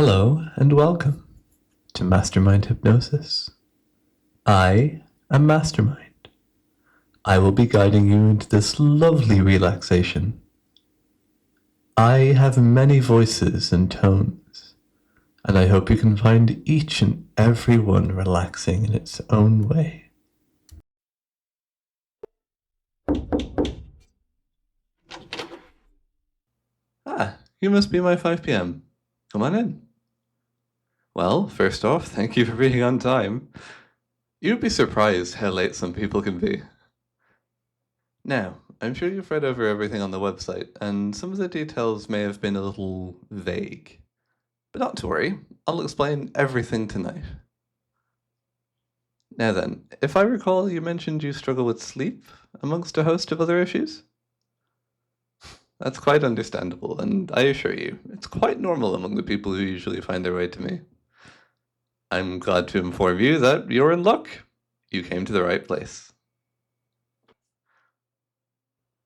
Hello and welcome to Mastermind Hypnosis. I am Mastermind. I will be guiding you into this lovely relaxation. I have many voices and tones, and I hope you can find each and every one relaxing in its own way. You must be my 5 p.m. Come on in. Well, first off, thank you for being on time. You'd be surprised how late some people can be. Now, I'm sure you've read over everything on the website, and some of the details may have been a little vague. But not to worry, I'll explain everything tonight. Now then, if I recall, you mentioned you struggle with sleep, amongst a host of other issues? That's quite understandable, and I assure you, it's quite normal among the people who usually find their way to me. I'm glad to inform you that you're in luck. You came to the right place.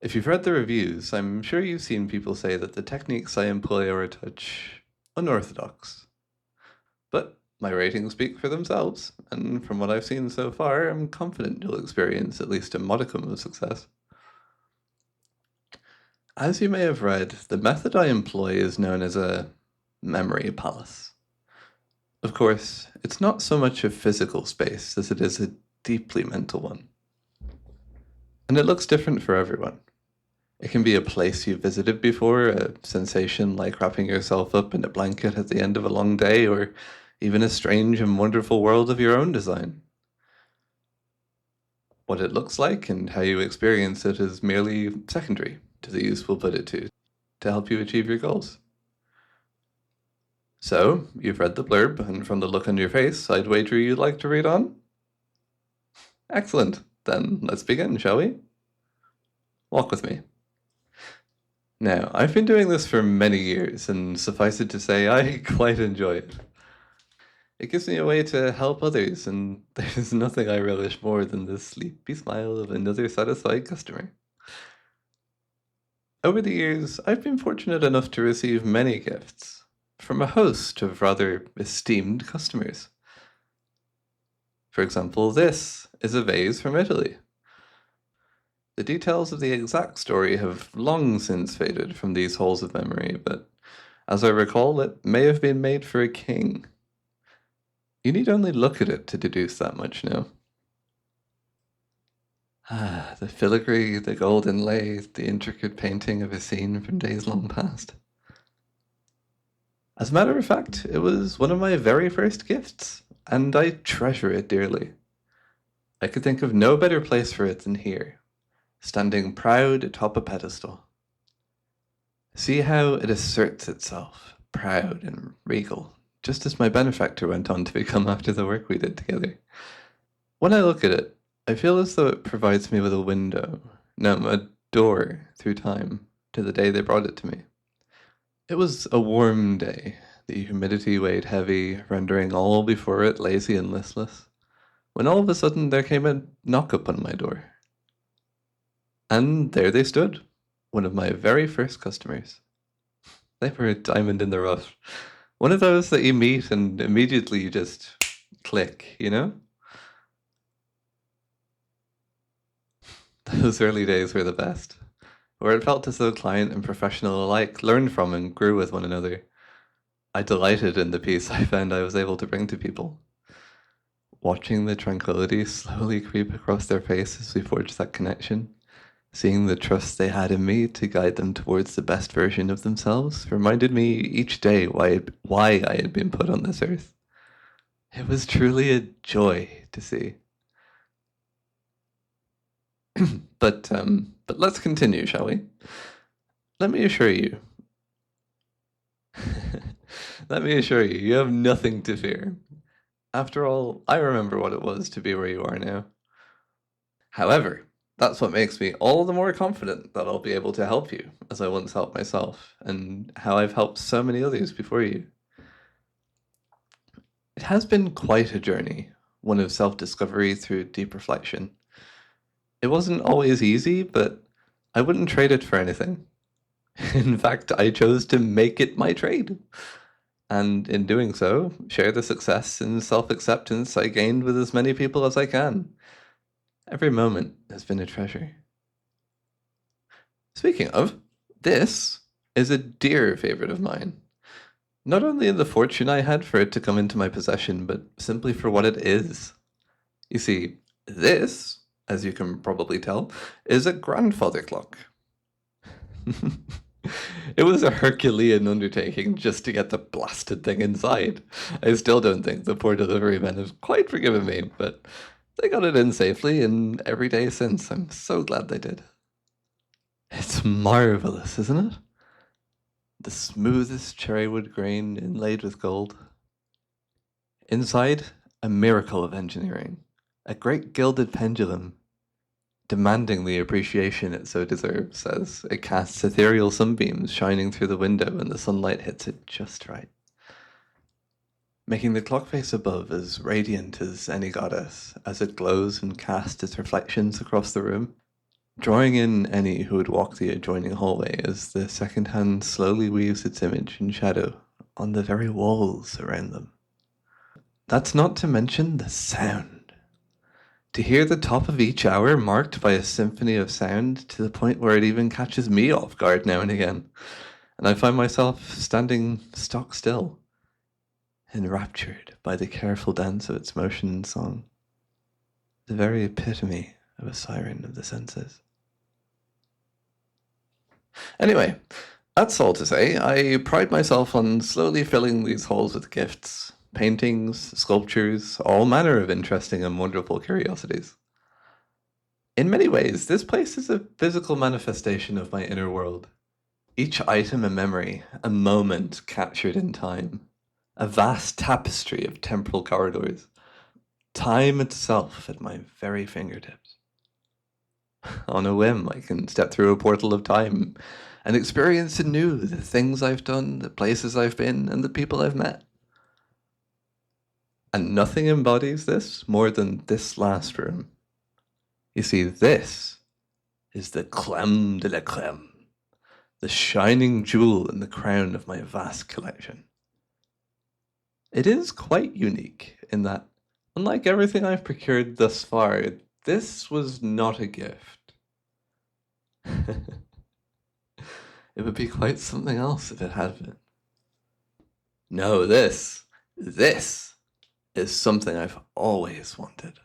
If you've read the reviews, I'm sure you've seen people say that the techniques I employ are a touch unorthodox. But my ratings speak for themselves, and from what I've seen so far, I'm confident you'll experience at least a modicum of success. As you may have read, the method I employ is known as a memory palace. Of course, it's not so much a physical space as it is a deeply mental one. And it looks different for everyone. It can be a place you've visited before, a sensation like wrapping yourself up in a blanket at the end of a long day, or even a strange and wonderful world of your own design. What it looks like and how you experience it is merely secondary to the use we'll put it to help you achieve your goals. So, you've read the blurb, and from the look on your face, I'd wager you'd like to read on? Excellent. Then let's begin, shall we? Walk with me. Now, I've been doing this for many years, and suffice it to say, I quite enjoy it. It gives me a way to help others, and there's nothing I relish more than the sleepy smile of another satisfied customer. Over the years, I've been fortunate enough to receive many gifts from a host of rather esteemed customers. For example, this is a vase from Italy. The details of the exact story have long since faded from these halls of memory, but as I recall, it may have been made for a king. You need only look at it to deduce that much now. The filigree, the gold inlay, the intricate painting of a scene from days long past. As a matter of fact, it was one of my very first gifts, and I treasure it dearly. I could think of no better place for it than here, standing proud atop a pedestal. See how it asserts itself, proud and regal, just as my benefactor went on to become after the work we did together. When I look at it, I feel as though it provides me with a window, no, a door through time, to the day they brought it to me. It was a warm day. The humidity weighed heavy, rendering all before it lazy and listless, when all of a sudden there came a knock upon my door. And there they stood, one of my very first customers. They were a diamond in the rough. One of those that you meet and immediately you just click, you know? Those early days were the best, where it felt as though client and professional alike learned from and grew with one another. I delighted in the peace I found I was able to bring to people. Watching the tranquility slowly creep across their faces as we forged that connection, seeing the trust they had in me to guide them towards the best version of themselves, reminded me each day why I had been put on this earth. It was truly a joy to see. But let's continue, shall we? Let me assure you, you have nothing to fear. After all, I remember what it was to be where you are now. However, that's what makes me all the more confident that I'll be able to help you, as I once helped myself, and how I've helped so many others before you. It has been quite a journey, one of self-discovery through deep reflection. It wasn't always easy, but I wouldn't trade it for anything. In fact, I chose to make it my trade. and in doing so, share the success and self-acceptance I gained with as many people as I can. Every moment has been a treasure. Speaking of, this is a dear favorite of mine. Not only in the fortune I had for it to come into my possession, but simply for what it is. You see, this, as you can probably tell, is a grandfather clock. It was a Herculean undertaking just to get the blasted thing inside. I still don't think the poor delivery men have quite forgiven me, but they got it in safely, and every day since, I'm so glad they did. It's marvelous, isn't it? The smoothest cherrywood grain inlaid with gold. Inside, a miracle of engineering. A great gilded pendulum, demanding the appreciation it so deserves as it casts ethereal sunbeams shining through the window and the sunlight hits it just right, making the clock face above as radiant as any goddess as it glows and casts its reflections across the room, drawing in any who would walk the adjoining hallway as the second hand slowly weaves its image in shadow on the very walls around them. That's not to mention the sound. To hear the top of each hour marked by a symphony of sound to the point where it even catches me off guard now and again, and I find myself standing stock still, enraptured by the careful dance of its motion and song, the very epitome of a siren of the senses. Anyway, that's all to say, I pride myself on slowly filling these halls with gifts. Paintings, sculptures, all manner of interesting and wonderful curiosities. In many ways, this place is a physical manifestation of my inner world. Each item a memory, a moment captured in time, a vast tapestry of temporal corridors, time itself at my very fingertips. On a whim, I can step through a portal of time and experience anew the things I've done, the places I've been, and the people I've met. And nothing embodies this more than this last room. You see, this is the creme de la creme, the shining jewel in the crown of my vast collection. It is quite unique in that, unlike everything I've procured thus far, this was not a gift. It would be quite something else if it had been. No, this is something I've always wanted.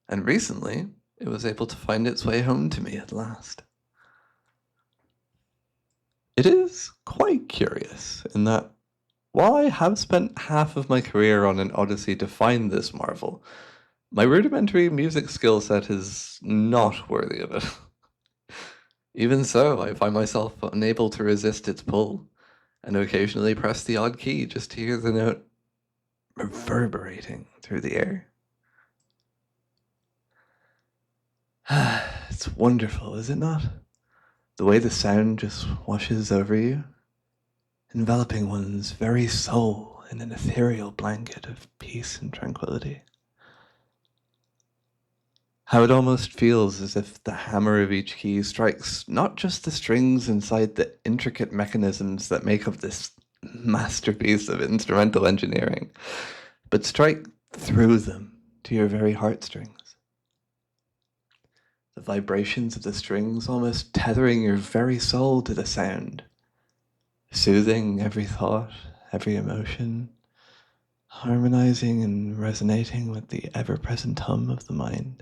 And recently, it was able to find its way home to me at last. It is quite curious in that while I have spent half of my career on an odyssey to find this marvel, my rudimentary music skill set is not worthy of it. Even so, I find myself unable to resist its pull, and occasionally press the odd key just to hear the note reverberating through the air. It's wonderful, is it not? The way the sound just washes over you, enveloping one's very soul in an ethereal blanket of peace and tranquility. How it almost feels as if the hammer of each key strikes not just the strings inside the intricate mechanisms that make up this masterpiece of instrumental engineering, but strike through them to your very heartstrings. The vibrations of the strings almost tethering your very soul to the sound, soothing every thought, every emotion, harmonizing and resonating with the ever-present hum of the mind,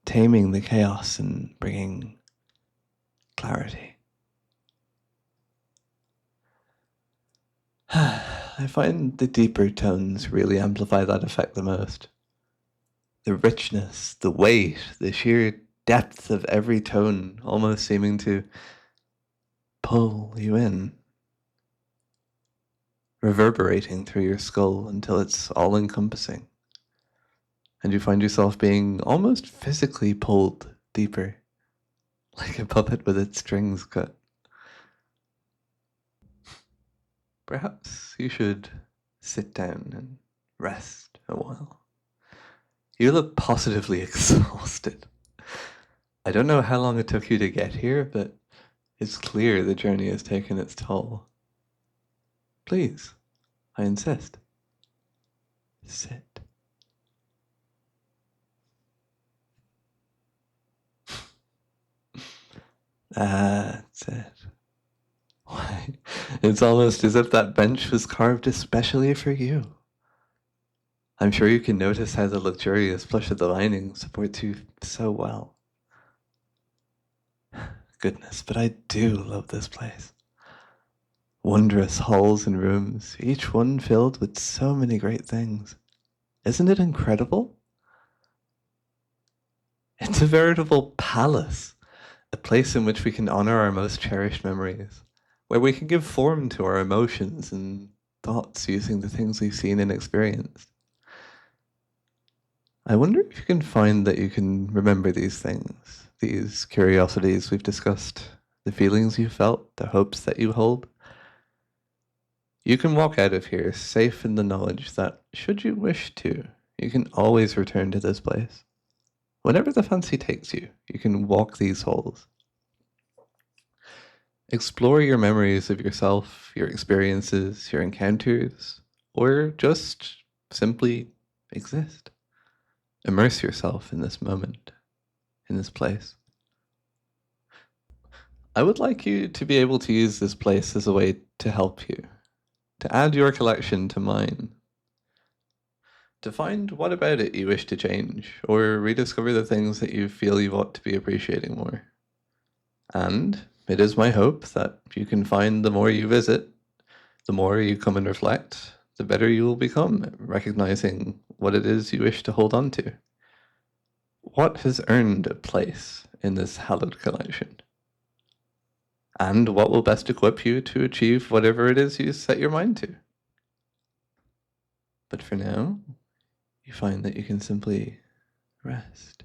taming the chaos and bringing clarity. I find the deeper tones really amplify that effect the most. The richness, the weight, the sheer depth of every tone almost seeming to pull you in, reverberating through your skull until it's all-encompassing, and you find yourself being almost physically pulled deeper, like a puppet with its strings cut. Perhaps you should sit down and rest a while. You look positively exhausted. I don't know how long it took you to get here, but it's clear the journey has taken its toll. Please, I insist. Sit. That's it. Why, it's almost as if that bench was carved especially for you. I'm sure you can notice how the luxurious plush of the lining supports you so well. Goodness, but I do love this place. Wondrous halls and rooms, each one filled with so many great things. Isn't it incredible? It's a veritable palace, a place in which we can honor our most cherished memories, where we can give form to our emotions and thoughts using the things we've seen and experienced. I wonder if you can find that you can remember these things, these curiosities we've discussed, the feelings you felt, the hopes that you hold. You can walk out of here safe in the knowledge that, should you wish to, you can always return to this place. Whenever the fancy takes you, you can walk these halls. Explore your memories of yourself, your experiences, your encounters, or just simply exist. Immerse yourself in this moment, in this place. I would like you to be able to use this place as a way to help you, to add your collection to mine, to find what about it you wish to change, or rediscover the things that you feel you ought to be appreciating more. And it is my hope that you can find the more you visit, the more you come and reflect, the better you will become, recognizing what it is you wish to hold on to. What has earned a place in this hallowed collection? And what will best equip you to achieve whatever it is you set your mind to? But for now, you find that you can simply rest.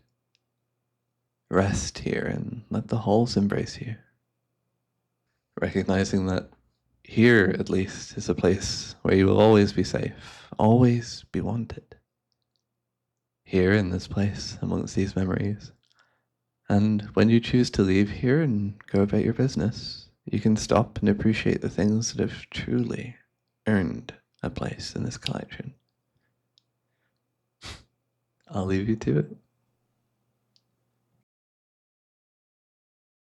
Rest here and let the halls embrace you. Recognizing that here, at least, is a place where you will always be safe, always be wanted. Here in this place, amongst these memories. And when you choose to leave here and go about your business, you can stop and appreciate the things that have truly earned a place in this collection. I'll leave you to it.